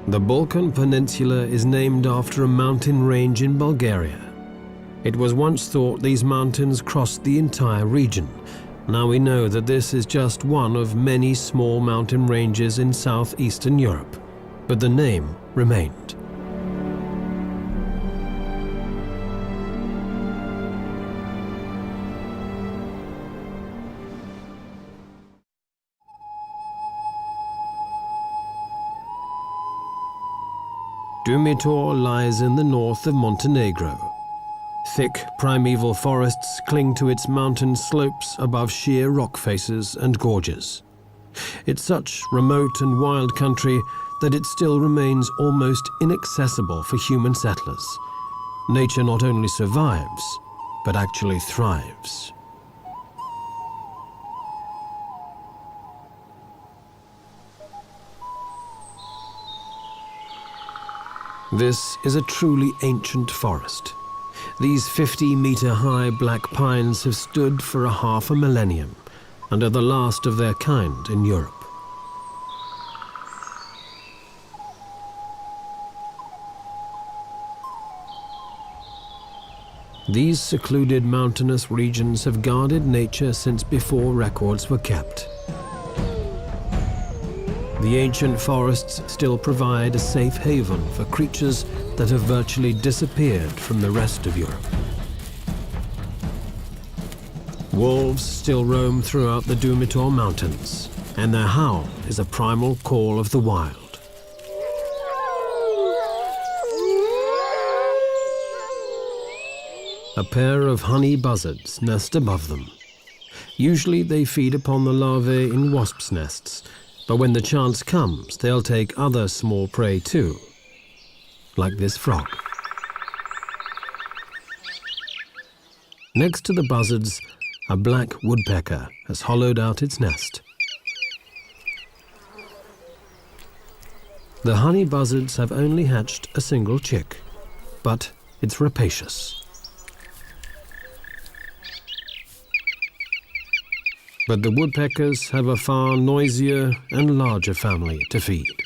The Balkan Peninsula is named after a mountain range in Bulgaria. It was once thought these mountains crossed the entire region. Now we know that this is just one of many small mountain ranges in southeastern Europe, but the name remained. Dumitor lies in the north of Montenegro. Thick primeval forests cling to its mountain slopes above sheer rock faces and gorges. It's such remote and wild country that it still remains almost inaccessible for human settlers. Nature not only survives, but actually thrives. This is a truly ancient forest. These 50-meter-high black pines have stood for half a millennium and are the last of their kind in Europe. These secluded mountainous regions have guarded nature since before records were kept. The ancient forests still provide a safe haven for creatures that have virtually disappeared from the rest of Europe. Wolves still roam throughout the Dumitor Mountains, and their howl is a primal call of the wild. A pair of honey buzzards nest above them. Usually they feed upon the larvae in wasps' nests, but when the chance comes, they'll take other small prey too, like this frog. Next to the buzzards, a black woodpecker has hollowed out its nest. The honey buzzards have only hatched a single chick, but it's rapacious. But the woodpeckers have a far noisier and larger family to feed.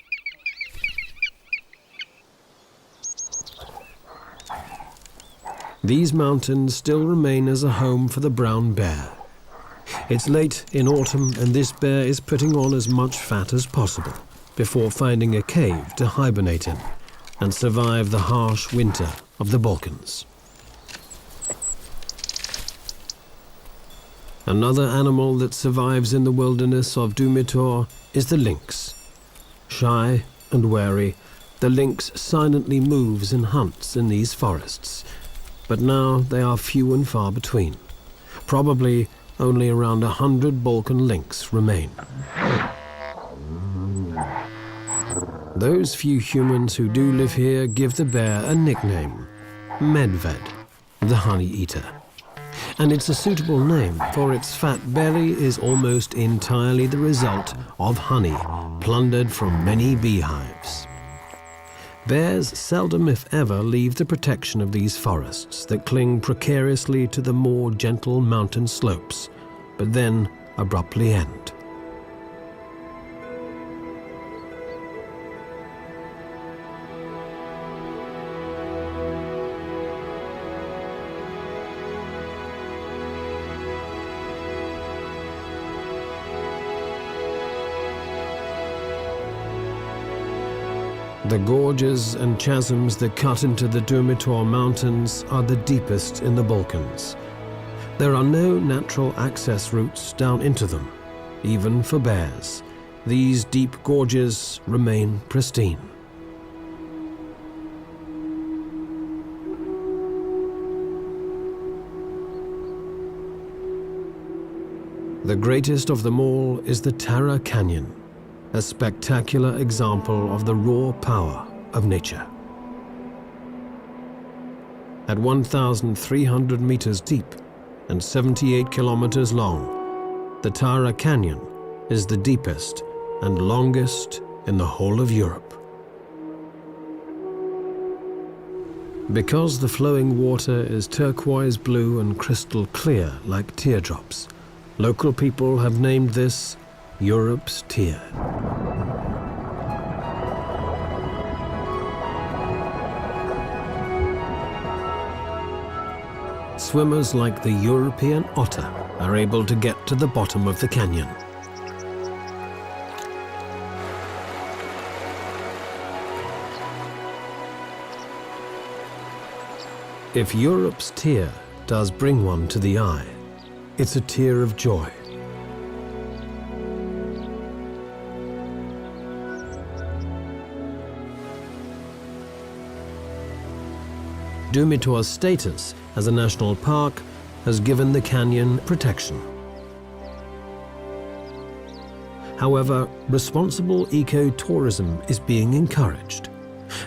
These mountains still remain as a home for the brown bear. It's late in autumn and this bear is putting on as much fat as possible before finding a cave to hibernate in and survive the harsh winter of the Balkans. Another animal that survives in the wilderness of Dumitor is the lynx. Shy and wary, the lynx silently moves and hunts in these forests, but now they are few and far between. Probably only around 100 Balkan lynx remain. Those few humans who do live here give the bear a nickname, Medved, the honey eater. And it's a suitable name, for its fat belly is almost entirely the result of honey plundered from many beehives. Bears seldom, if ever, leave the protection of these forests that cling precariously to the more gentle mountain slopes, but then abruptly end. The gorges and chasms that cut into the Dumitor Mountains are the deepest in the Balkans. There are no natural access routes down into them, even for bears. These deep gorges remain pristine. The greatest of them all is the Tara Canyon, a spectacular example of the raw power of nature. At 1,300 meters deep and 78 kilometers long, the Tara Canyon is the deepest and longest in the whole of Europe. Because the flowing water is turquoise blue and crystal clear like teardrops, local people have named this Europe's Tear. swimmers like the European otter are able to get to the bottom of the canyon. If Europe's tear does bring one to the eye, it's a tear of joy. Dumitor's status as a national park has given the canyon protection. However, responsible eco-tourism is being encouraged.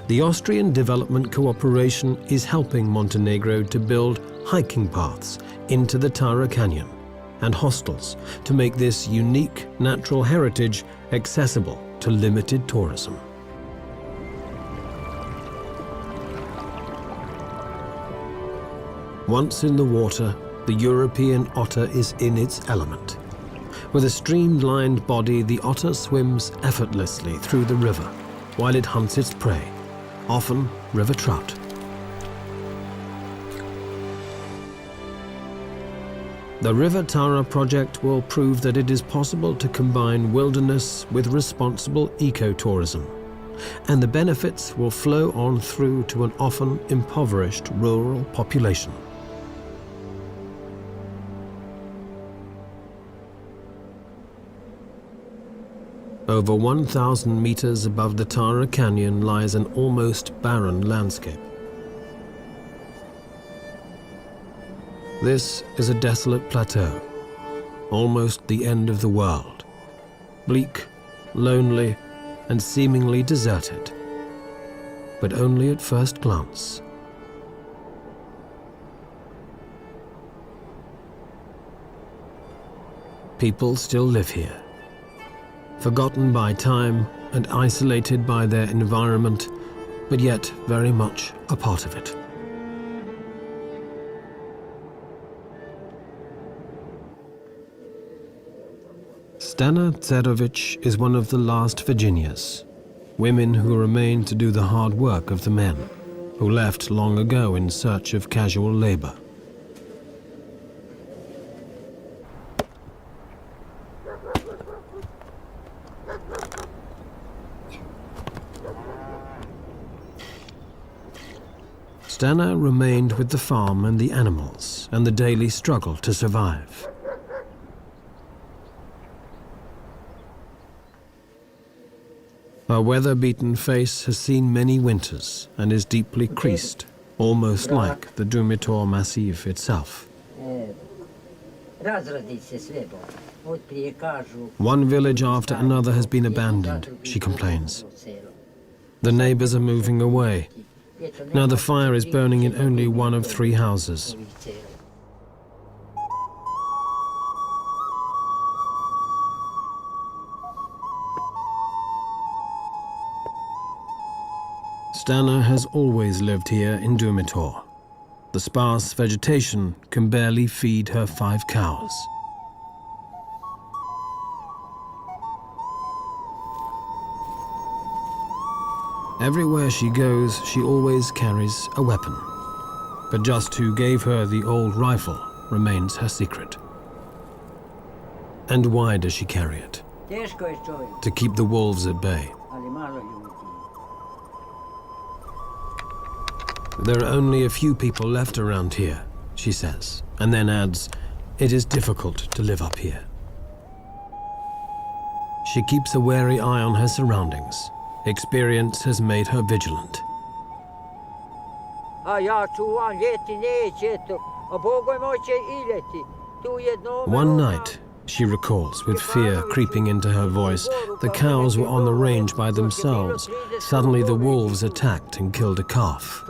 The Austrian Development Cooperation is helping Montenegro to build hiking paths into the Tara Canyon and hostels to make this unique natural heritage accessible to limited tourism. Once in the water, the European otter is in its element. With a streamlined body, the otter swims effortlessly through the river while it hunts its prey, often river trout. The River Tara project will prove that it is possible to combine wilderness with responsible ecotourism, and the benefits will flow on through to an often impoverished rural population. Over 1,000 meters above the Tara Canyon lies an almost barren landscape. This is a desolate plateau, almost the end of the world. Bleak, lonely, and seemingly deserted, but only at first glance. People still live here, forgotten by time and isolated by their environment, but yet very much a part of it. Stana Tserovic is one of the last Virginias, women who remain to do the hard work of the men, who left long ago in search of casual labor. Stana remained with the farm and the animals and the daily struggle to survive. Her weather-beaten face has seen many winters and is deeply creased, almost like the Dumitor Massif itself. One village after another has been abandoned, she complains. The neighbors are moving away. Now the fire is burning in only one of 3 houses. Stana has always lived here in Dumitor. The sparse vegetation can barely feed her 5 cows. Everywhere she goes, she always carries a weapon. But just who gave her the old rifle remains her secret. And why does she carry it? To keep the wolves at bay. There are only a few people left around here, she says, and then adds, it is difficult to live up here. She keeps a wary eye on her surroundings. Experience has made her vigilant. One night, she recalls, with fear creeping into her voice, the cows were on the range by themselves. Suddenly the wolves attacked and killed a calf.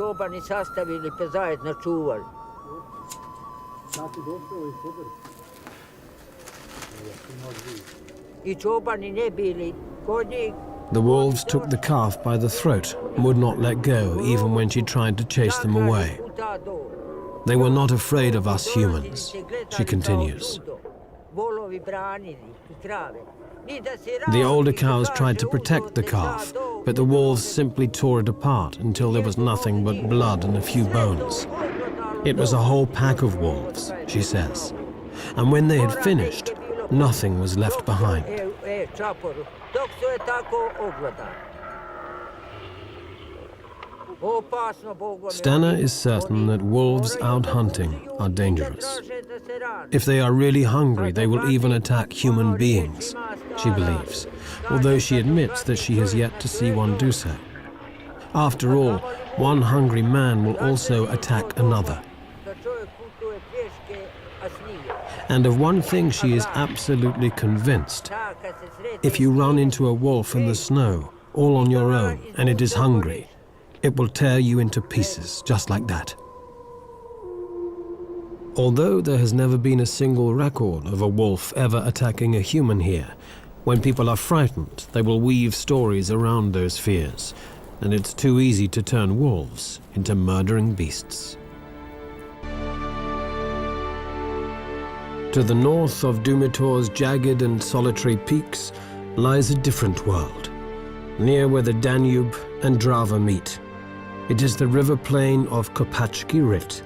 The wolves took the calf by the throat and would not let go even when she tried to chase them away. They were not afraid of us humans, she continues. The older cows tried to protect the calf, but the wolves simply tore it apart until there was nothing but blood and a few bones. It was a whole pack of wolves, she says. And when they had finished, nothing was left behind. Stana is certain that wolves out hunting are dangerous. If they are really hungry, they will even attack human beings, she believes, although she admits that she has yet to see one do so. After all, one hungry man will also attack another. And of one thing she is absolutely convinced: if you run into a wolf in the snow, all on your own, and it is hungry, it will tear you into pieces, just like that. Although there has never been a single record of a wolf ever attacking a human here, when people are frightened, they will weave stories around those fears, and it's too easy to turn wolves into murdering beasts. To the north of Dumitor's jagged and solitary peaks lies a different world, near where the Danube and Drava meet. It is the river plain of Kopacki Rit.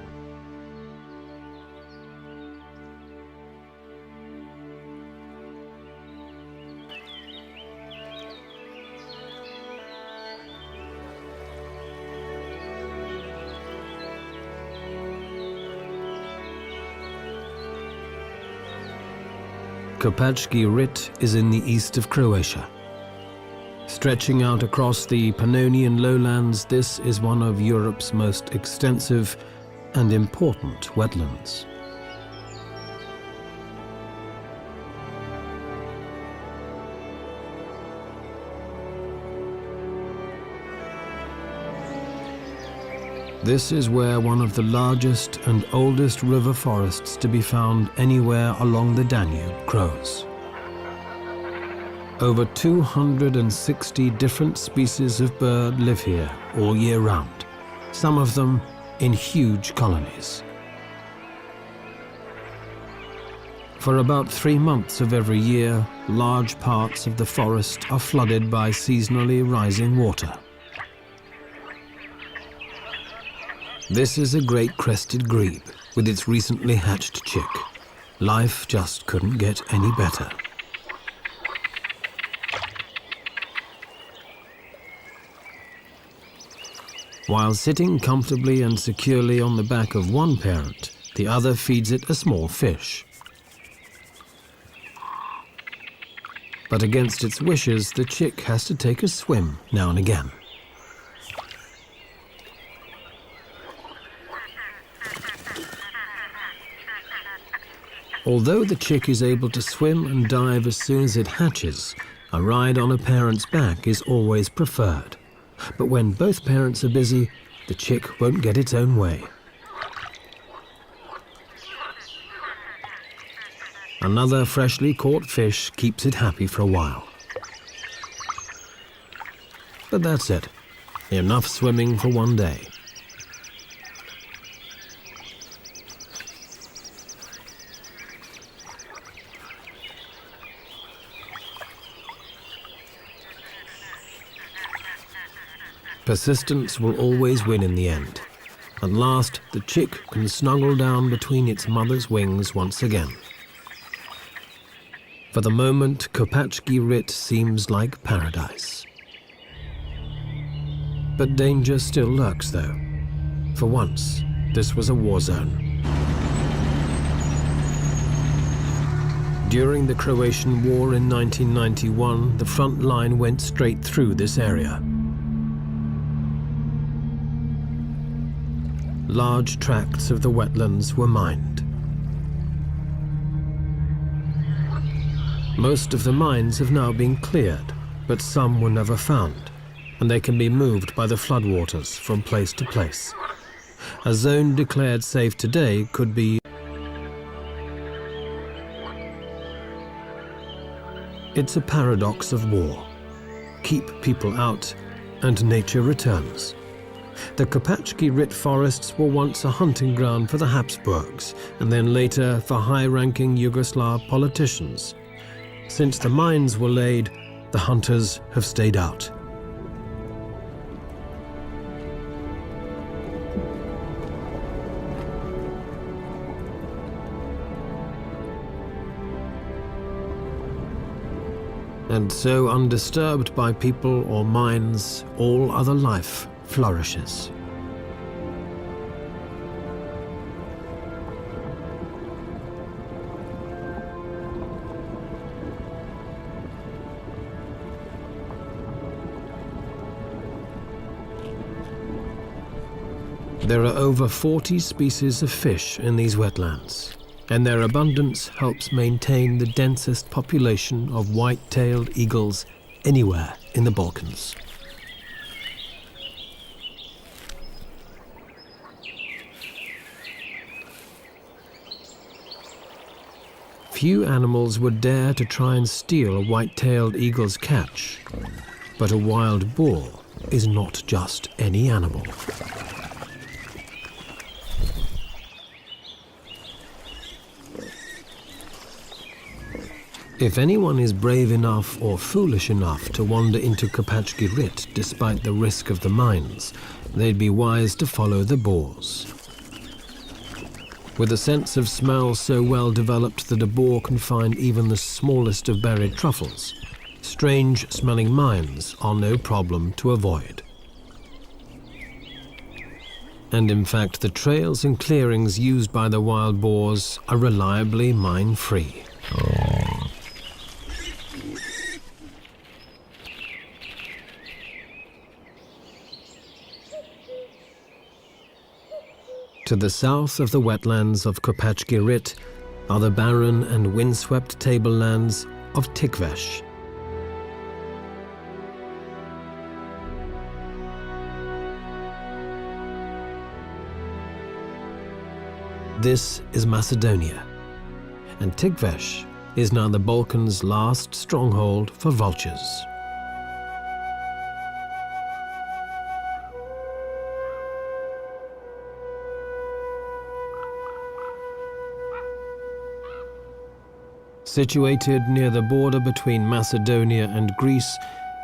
Kopacki Rit is in the east of Croatia. Stretching out across the Pannonian lowlands, this is one of Europe's most extensive and important wetlands. This is where one of the largest and oldest river forests to be found anywhere along the Danube grows. Over 260 different species of bird live here all year round, some of them in huge colonies. For about 3 months of every year, large parts of the forest are flooded by seasonally rising water. This is a great crested grebe with its recently hatched chick. Life just couldn't get any better. While sitting comfortably and securely on the back of one parent, the other feeds it a small fish. But against its wishes, the chick has to take a swim now and again. Although the chick is able to swim and dive as soon as it hatches, a ride on a parent's back is always preferred. But when both parents are busy, the chick won't get its own way. Another freshly caught fish keeps it happy for a while. But that's it. Enough swimming for one day. Persistence will always win in the end. At last, the chick can snuggle down between its mother's wings once again. For the moment, Kopacki Rit seems like paradise. But danger still lurks, though. For once, this was a war zone. During the Croatian War in 1991, the front line went straight through this area. Large tracts of the wetlands were mined. Most of the mines have now been cleared, but some were never found, and they can be moved by the floodwaters from place to place. A zone declared safe today could be... It's a paradox of war. Keep people out, and nature returns. The Kopacki Rit forests were once a hunting ground for the Habsburgs, and then later for high-ranking Yugoslav politicians. Since the mines were laid, the hunters have stayed out. And so, undisturbed by people or mines, all other life flourishes. There are over 40 species of fish in these wetlands, and their abundance helps maintain the densest population of white-tailed eagles anywhere in the Balkans. Few animals would dare to try and steal a white-tailed eagle's catch, but a wild boar is not just any animal. If anyone is brave enough or foolish enough to wander into Kopachki despite the risk of the mines, they'd be wise to follow the boars. With a sense of smell so well developed that a boar can find even the smallest of buried truffles, strange-smelling mines are no problem to avoid. And in fact, the trails and clearings used by the wild boars are reliably mine-free. To the south of the wetlands of Kopachki are the barren and windswept tablelands of Tikvesh. This is Macedonia, and Tikvesh is now the Balkans' last stronghold for vultures. Situated near the border between Macedonia and Greece,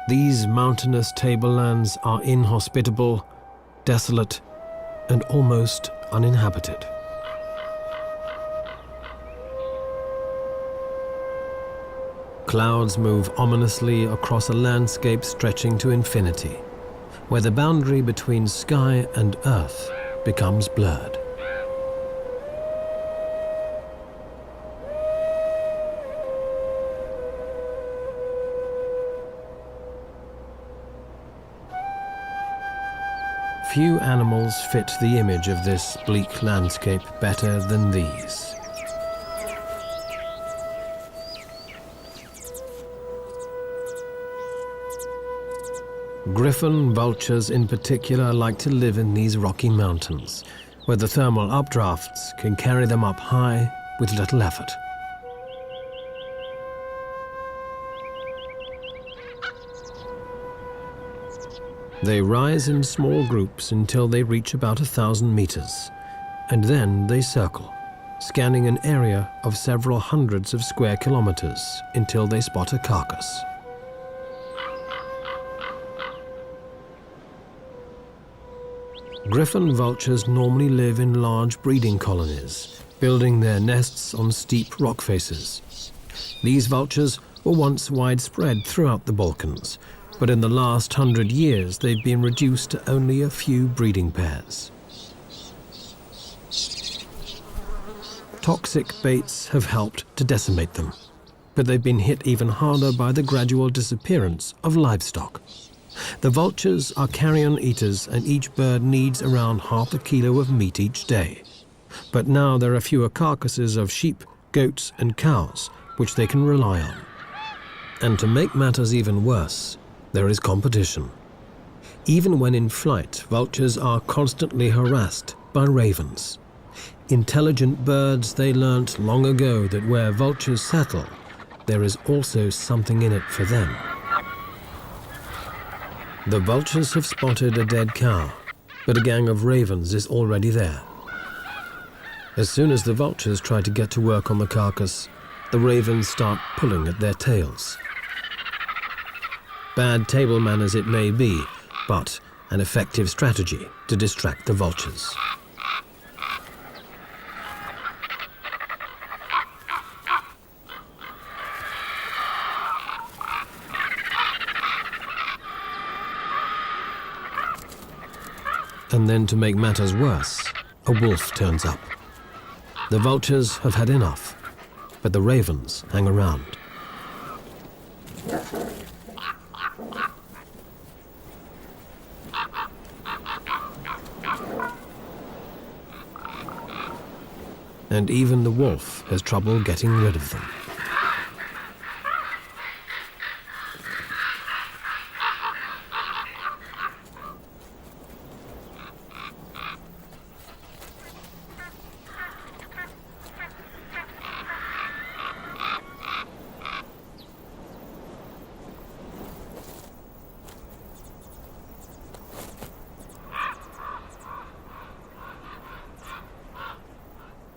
these mountainous tablelands are inhospitable, desolate, and almost uninhabited. Clouds move ominously across a landscape stretching to infinity, where the boundary between sky and earth becomes blurred. Few animals fit the image of this bleak landscape better than these. Griffon vultures in particular like to live in these rocky mountains, where the thermal updrafts can carry them up high with little effort. They rise in small groups until they reach about 1,000 meters, and then they circle, scanning an area of several hundreds of square kilometers until they spot a carcass. Griffon vultures normally live in large breeding colonies, building their nests on steep rock faces. These vultures were once widespread throughout the Balkans, but in the last 100 years they've been reduced to only a few breeding pairs. Toxic baits have helped to decimate them, but they've been hit even harder by the gradual disappearance of livestock. The vultures are carrion eaters, and each bird needs around half a kilo of meat each day. But now there are fewer carcasses of sheep, goats and cows, which they can rely on. And to make matters even worse, there is competition. Even when in flight, vultures are constantly harassed by ravens. Intelligent birds, they learnt long ago that where vultures settle, there is also something in it for them. The vultures have spotted a dead cow, but a gang of ravens is already there. As soon as the vultures try to get to work on the carcass, the ravens start pulling at their tails. Bad table manners it may be, but an effective strategy to distract the vultures. And then, to make matters worse, a wolf turns up. The vultures have had enough, but the ravens hang around. And even the wolf has trouble getting rid of them.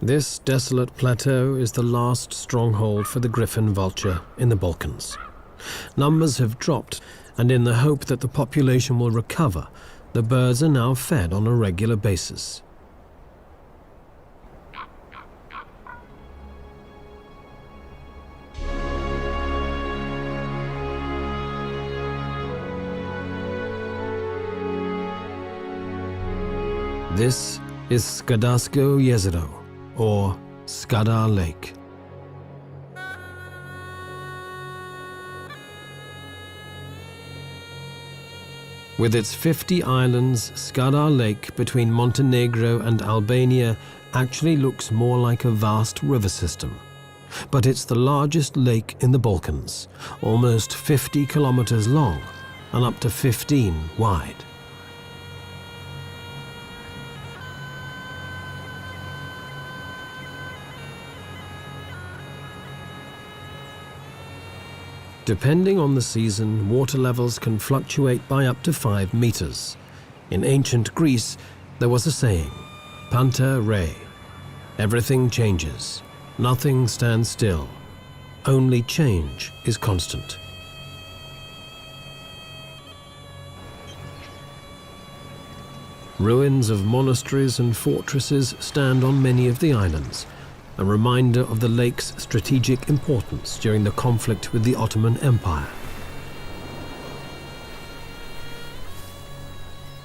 This desolate plateau is the last stronghold for the griffon vulture in the Balkans. Numbers have dropped, and in the hope that the population will recover, the birds are now fed on a regular basis. This is Skardarsko Jezero, or Skadar Lake. With its 50 islands, Skadar Lake between Montenegro and Albania actually looks more like a vast river system. But it's the largest lake in the Balkans, almost 50 kilometers long and up to 15 wide. Depending on the season, water levels can fluctuate by up to 5 meters. In ancient Greece, there was a saying, Panta rei. Everything changes. Nothing stands still. Only change is constant. Ruins of monasteries and fortresses stand on many of the islands, a reminder of the lake's strategic importance during the conflict with the Ottoman Empire.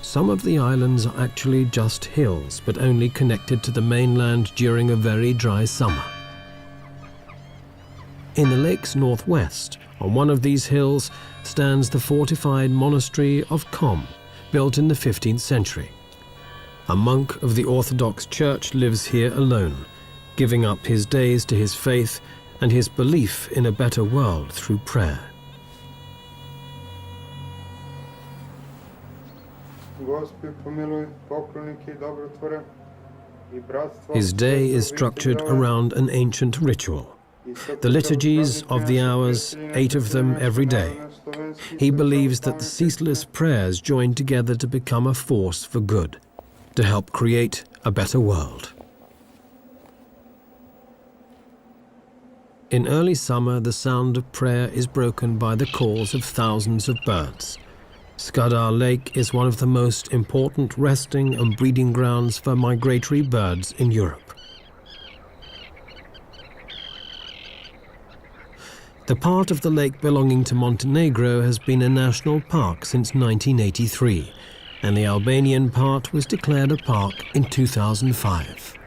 Some of the islands are actually just hills, but only connected to the mainland during a very dry summer. In the lake's northwest, on one of these hills, stands the fortified monastery of Kom, built in the 15th century. A monk of the Orthodox Church lives here alone, giving up his days to his faith and his belief in a better world through prayer. His day is structured around an ancient ritual. The liturgies of the hours, 8 of them every day. He believes that the ceaseless prayers join together to become a force for good, to help create a better world. In early summer, the sound of prayer is broken by the calls of thousands of birds. Skadar Lake is one of the most important resting and breeding grounds for migratory birds in Europe. The part of the lake belonging to Montenegro has been a national park since 1983, and the Albanian part was declared a park in 2005.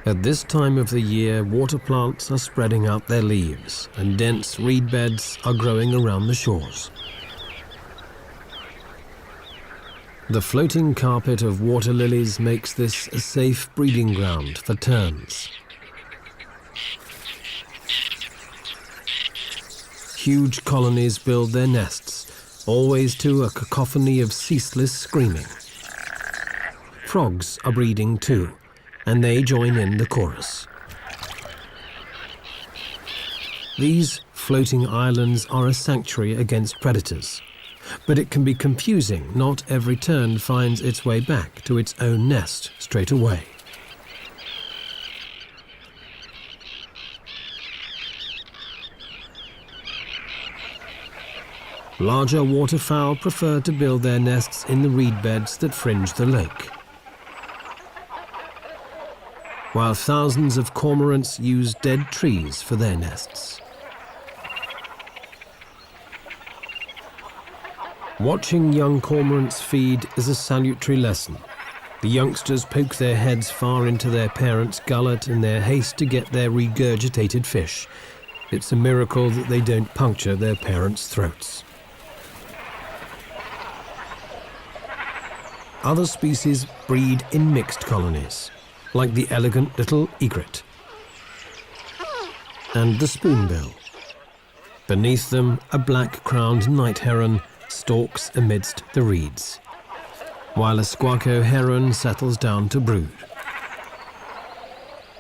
At this time of the year, water plants are spreading out their leaves, and dense reed beds are growing around the shores. The floating carpet of water lilies makes this a safe breeding ground for terns. Huge colonies build their nests, always to a cacophony of ceaseless screaming. Frogs are breeding too, and they join in the chorus. These floating islands are a sanctuary against predators, but it can be confusing. Not every tern finds its way back to its own nest straight away. Larger waterfowl prefer to build their nests in the reed beds that fringe the lake, while thousands of cormorants use dead trees for their nests. Watching young cormorants feed is a salutary lesson. The youngsters poke their heads far into their parents' gullet in their haste to get their regurgitated fish. It's a miracle that they don't puncture their parents' throats. Other species breed in mixed colonies, like the elegant little egret and the spoonbill. Beneath them, a black-crowned night heron stalks amidst the reeds, while a squacco heron settles down to brood.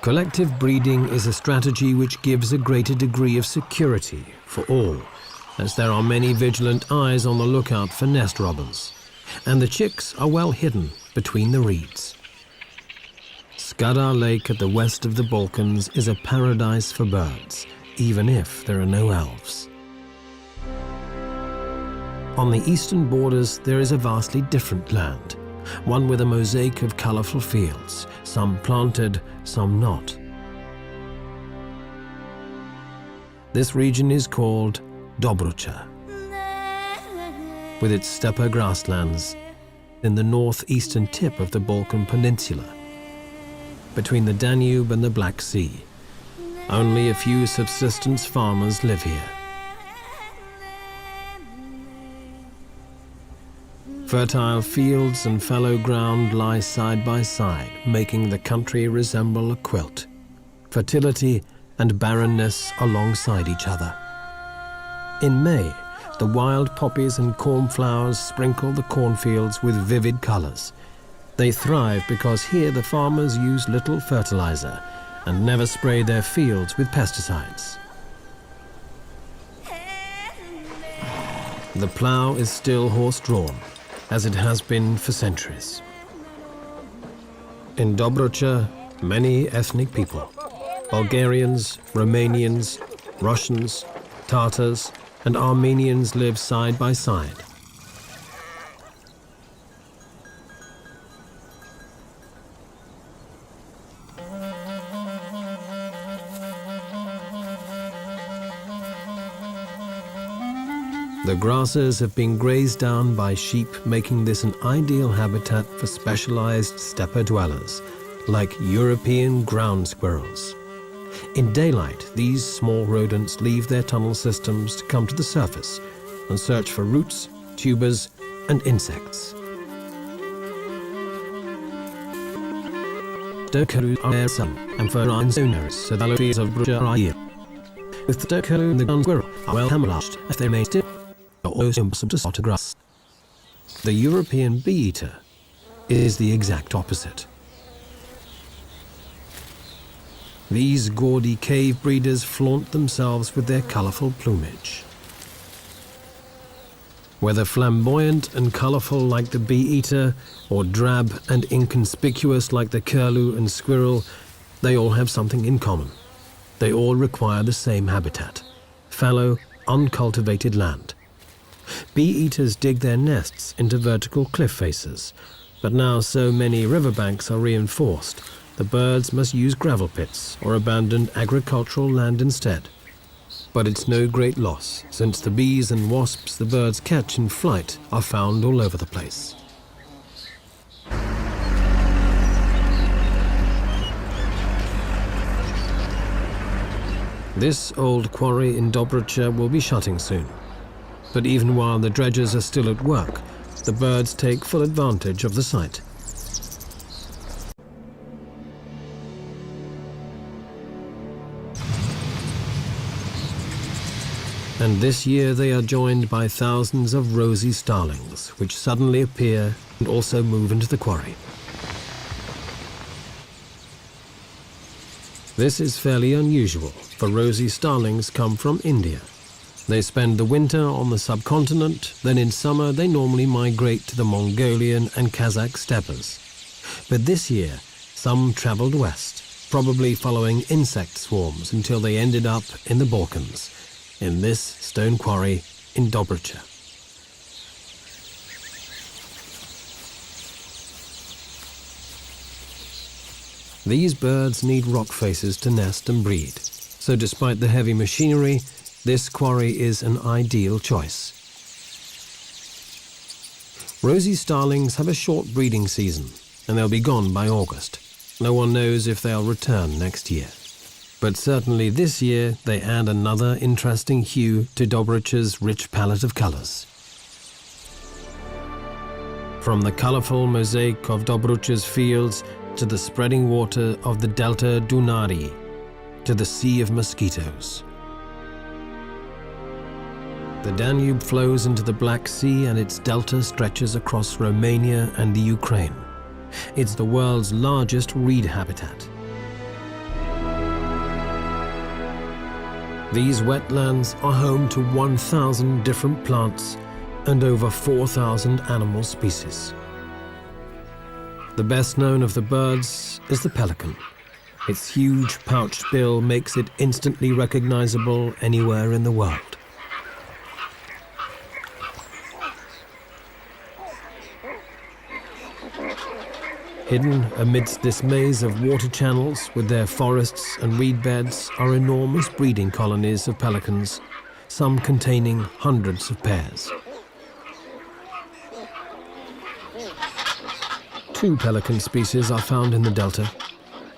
Collective breeding is a strategy which gives a greater degree of security for all, as there are many vigilant eyes on the lookout for nest robbers, and the chicks are well hidden between the reeds. Skadar Lake at the west of the Balkans is a paradise for birds, even if there are no elves. On the eastern borders, there is a vastly different land, one with a mosaic of colourful fields, some planted, some not. This region is called Dobrucha, with its steppe grasslands in the northeastern tip of the Balkan Peninsula, between the Danube and the Black Sea. Only a few subsistence farmers live here. Fertile fields and fallow ground lie side by side, making the country resemble a quilt. Fertility and barrenness alongside each other. In May, the wild poppies and cornflowers sprinkle the cornfields with vivid colors. They thrive because here the farmers use little fertilizer and never spray their fields with pesticides. The plow is still horse-drawn, as it has been for centuries. In Dobrucha, many ethnic people, Bulgarians, Romanians, Russians, Tatars, and Armenians live side by side. The grasses have been grazed down by sheep, making this an ideal habitat for specialized steppe dwellers, like European ground squirrels. In daylight, these small rodents leave their tunnel systems to come to the surface and search for roots, tubers, and insects. Dokalu are some, and for sonaris, so the trees of Bruja are here. With the dokalu and the ground squirrel are well camouflaged, as they may still are also impossible to spot a grass. The European bee-eater is the exact opposite. These gaudy cave breeders flaunt themselves with their colorful plumage. Whether flamboyant and colorful like the bee-eater, or drab and inconspicuous like the curlew and squirrel, they all have something in common. They all require the same habitat: fallow, uncultivated land. Bee-eaters dig their nests into vertical cliff faces, but now so many riverbanks are reinforced, the birds must use gravel pits or abandoned agricultural land instead. But it's no great loss, since the bees and wasps the birds catch in flight are found all over the place. This old quarry in Dobrucha will be shutting soon. But even while the dredgers are still at work, the birds take full advantage of the site. And this year they are joined by thousands of rosy starlings, which suddenly appear and also move into the quarry. This is fairly unusual, for rosy starlings come from India. They spend the winter on the subcontinent, then in summer they normally migrate to the Mongolian and Kazakh steppes. But this year, some traveled west, probably following insect swarms until they ended up in the Balkans, in this stone quarry in Dobrucha. These birds need rock faces to nest and breed, so despite the heavy machinery, this quarry is an ideal choice. Rosy starlings have a short breeding season, and they'll be gone by August. No one knows if they'll return next year. But certainly this year they add another interesting hue to Dobric's rich palette of colours. From the colourful mosaic of Dobric's fields to the spreading water of the Delta Dunari, to the sea of mosquitoes. The Danube flows into the Black Sea and its delta stretches across Romania and the Ukraine. It's the world's largest reed habitat. These wetlands are home to 1,000 different plants and over 4,000 animal species. The best known of the birds is the pelican. Its huge pouched bill makes it instantly recognizable anywhere in the world. Hidden amidst this maze of water channels with their forests and reed beds are enormous breeding colonies of pelicans, some containing hundreds of pairs. 2 pelican species are found in the delta,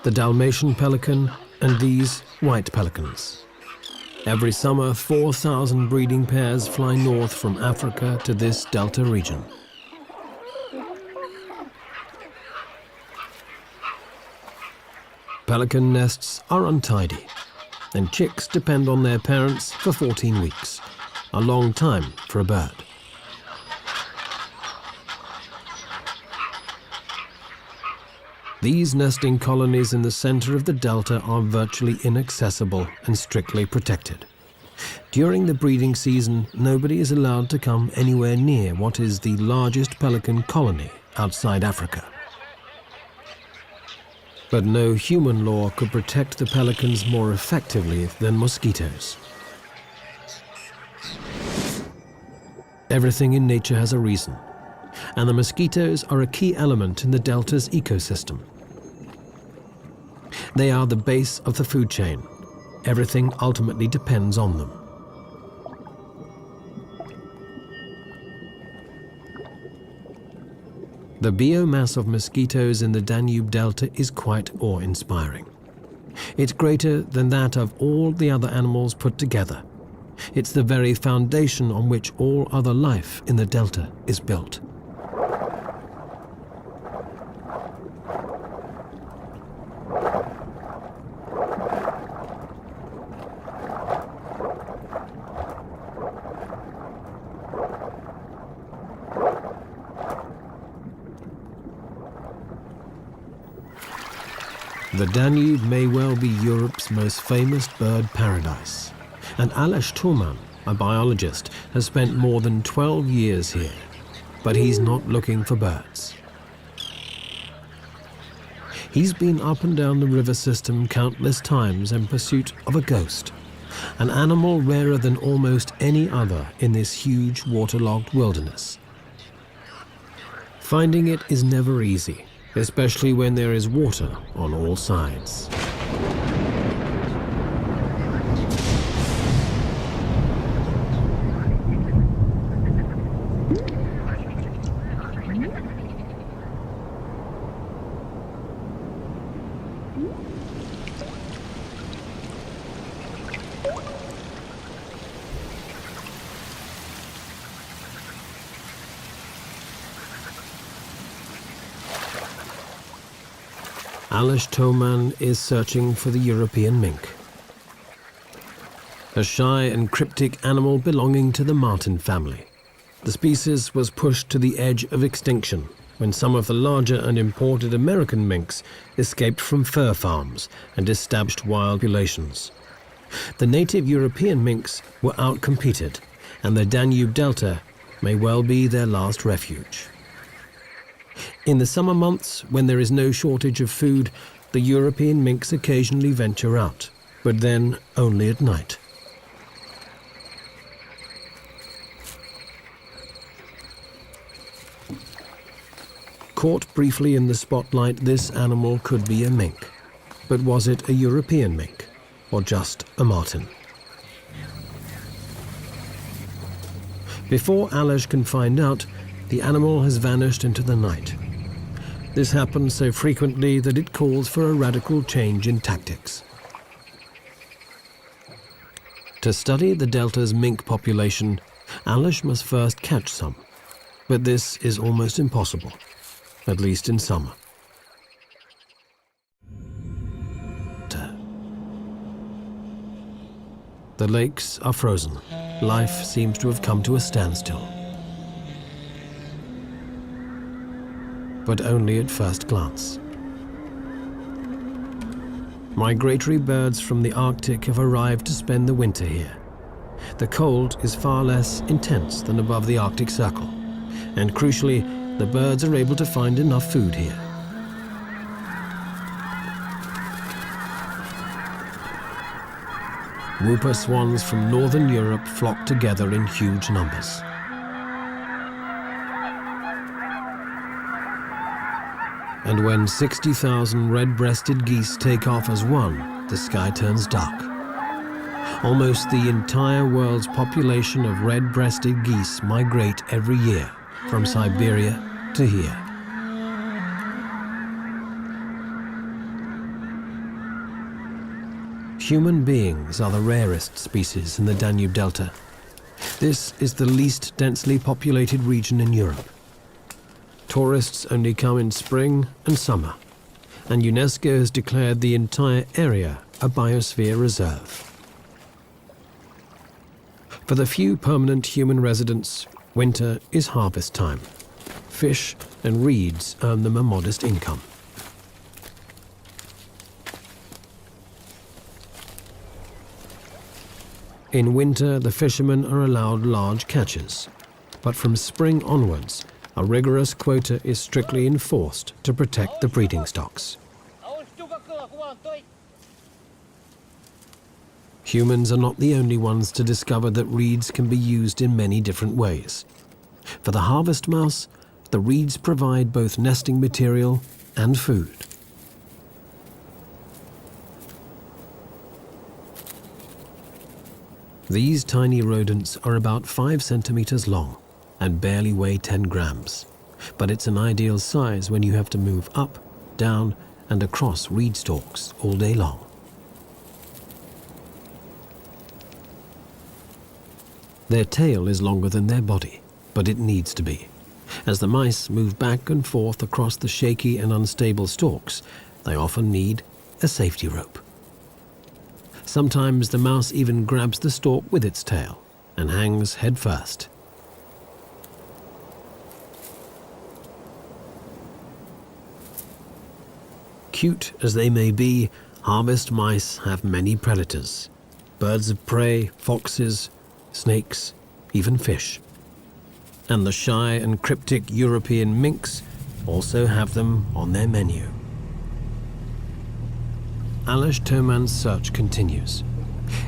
the Dalmatian pelican and these white pelicans. Every summer, 4,000 breeding pairs fly north from Africa to this delta region. Pelican nests are untidy, and chicks depend on their parents for 14 weeks, a long time for a bird. These nesting colonies in the center of the delta are virtually inaccessible and strictly protected. During the breeding season, nobody is allowed to come anywhere near what is the largest pelican colony outside Africa. But no human law could protect the pelicans more effectively than mosquitoes. Everything in nature has a reason, and the mosquitoes are a key element in the delta's ecosystem. They are the base of the food chain. Everything ultimately depends on them. The biomass of mosquitoes in the Danube Delta is quite awe-inspiring. It's greater than that of all the other animals put together. It's the very foundation on which all other life in the Delta is built. The Danube may well be Europe's most famous bird paradise, and Aleš Toman, a biologist, has spent more than 12 years here, but he's not looking for birds. He's been up and down the river system countless times in pursuit of a ghost, an animal rarer than almost any other in this huge waterlogged wilderness. Finding it is never easy, especially when there is water on all sides. Aleš Toman is searching for the European mink, a shy and cryptic animal belonging to the marten family. The species was pushed to the edge of extinction when some of the larger and imported American minks escaped from fur farms and established wild populations. The native European minks were outcompeted, and the Danube Delta may well be their last refuge. In the summer months, when there is no shortage of food, the European minks occasionally venture out, but then only at night. Caught briefly in the spotlight, this animal could be a mink. But was it a European mink, or just a marten? Before Aleš can find out, the animal has vanished into the night. This happens so frequently that it calls for a radical change in tactics. To study the delta's mink population, Alish must first catch some, but this is almost impossible, at least in summer. The lakes are frozen. Life seems to have come to a standstill. But only at first glance. Migratory birds from the Arctic have arrived to spend the winter here. The cold is far less intense than above the Arctic Circle, and crucially, the birds are able to find enough food here. Whooper swans from northern Europe flock together in huge numbers. And when 60,000 red-breasted geese take off as one, the sky turns dark. Almost the entire world's population of red-breasted geese migrate every year from Siberia to here. Human beings are the rarest species in the Danube Delta. This is the least densely populated region in Europe. Tourists only come in spring and summer, and UNESCO has declared the entire area a biosphere reserve. For the few permanent human residents, winter is harvest time. Fish and reeds earn them a modest income. In winter, the fishermen are allowed large catches, but from spring onwards, a rigorous quota is strictly enforced to protect the breeding stocks. Humans are not the only ones to discover that reeds can be used in many different ways. For the harvest mouse, the reeds provide both nesting material and food. These tiny rodents are about 5 centimeters long and barely weigh 10 grams. But it's an ideal size when you have to move up, down, and across reed stalks all day long. Their tail is longer than their body, but it needs to be. As the mice move back and forth across the shaky and unstable stalks, they often need a safety rope. Sometimes the mouse even grabs the stalk with its tail and hangs head first. Cute as they may be, harvest mice have many predators. Birds of prey, foxes, snakes, even fish. And the shy and cryptic European minks also have them on their menu. Alish Toman's search continues.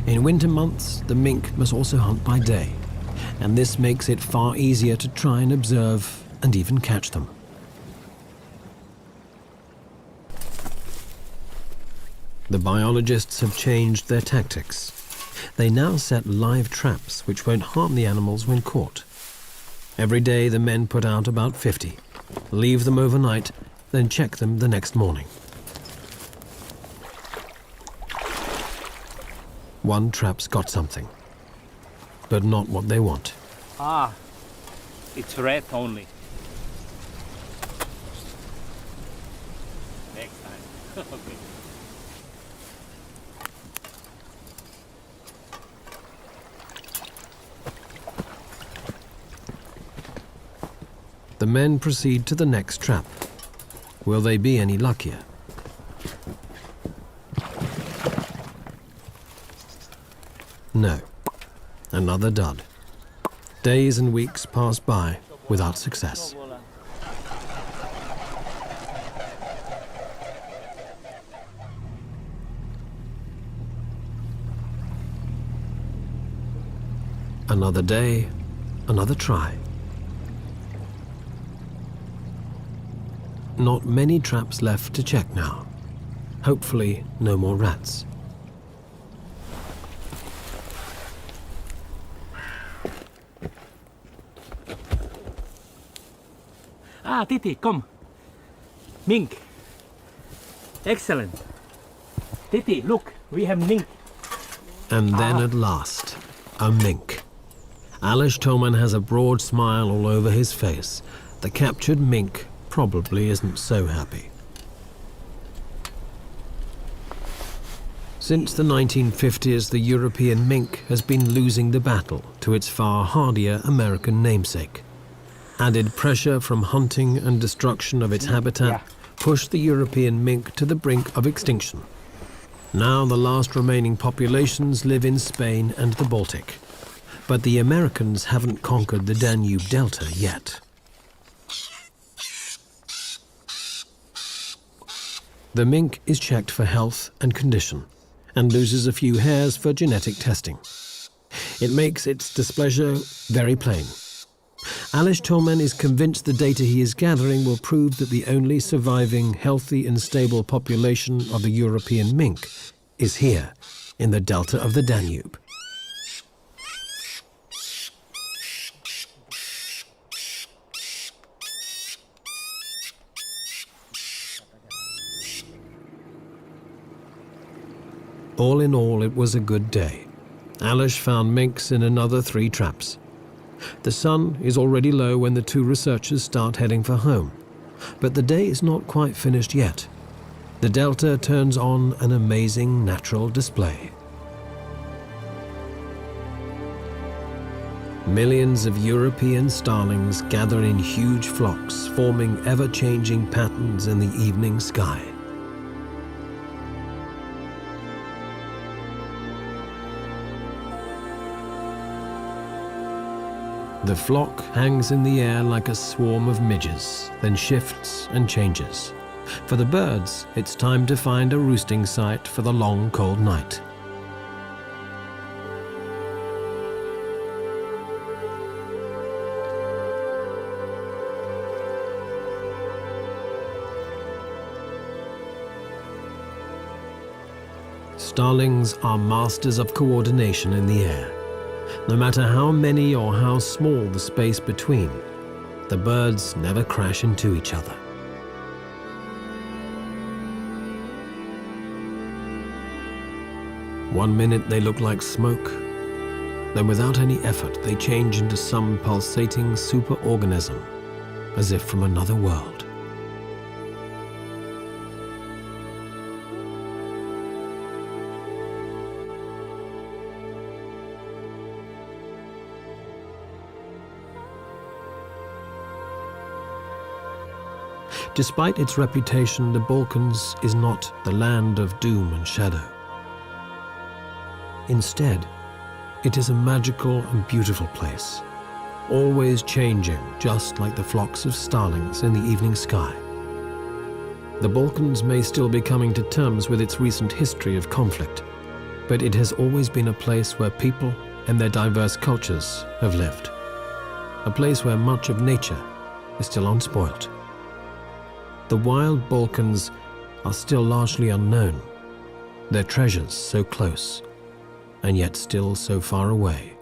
In winter months, the mink must also hunt by day, and this makes it far easier to try and observe and even catch them. The biologists have changed their tactics. They now set live traps which won't harm the animals when caught. Every day the men put out about 50, leave them overnight, then check them the next morning. One trap's got something, but not what they want. Ah, it's red only. Next time. Okay. The men proceed to the next trap. Will they be any luckier? No. Another dud. Days and weeks pass by without success. Another day, another try. Not many traps left to check now. Hopefully, no more rats. Ah, Titi, come. Mink. Excellent. Titi, look, we have mink. And then at last, a mink. Alish Toman has a broad smile all over his face. The captured mink probably isn't so happy. Since the 1950s, the European mink has been losing the battle to its far hardier American namesake. Added pressure from hunting and destruction of its habitat pushed the European mink to the brink of extinction. Now the last remaining populations live in Spain and the Baltic. But the Americans haven't conquered the Danube Delta yet. The mink is checked for health and condition, and loses a few hairs for genetic testing. It makes its displeasure very plain. Alish Toman is convinced the data he is gathering will prove that the only surviving healthy and stable population of the European mink is here, in the delta of the Danube. All in all, it was a good day. Alish found minks in another 3 traps. The sun is already low when the 2 researchers start heading for home. But the day is not quite finished yet. The delta turns on an amazing natural display. Millions of European starlings gather in huge flocks, forming ever-changing patterns in the evening sky. The flock hangs in the air like a swarm of midges, then shifts and changes. For the birds, it's time to find a roosting site for the long, cold night. Starlings are masters of coordination in the air. No matter how many or how small the space between, the birds never crash into each other. One minute they look like smoke, then without any effort they change into some pulsating superorganism, as if from another world. Despite its reputation, the Balkans is not the land of doom and shadow. Instead, it is a magical and beautiful place, always changing, just like the flocks of starlings in the evening sky. The Balkans may still be coming to terms with its recent history of conflict, but it has always been a place where people and their diverse cultures have lived. A place where much of nature is still unspoilt. The wild Balkans are still largely unknown, their treasures so close, and yet still so far away.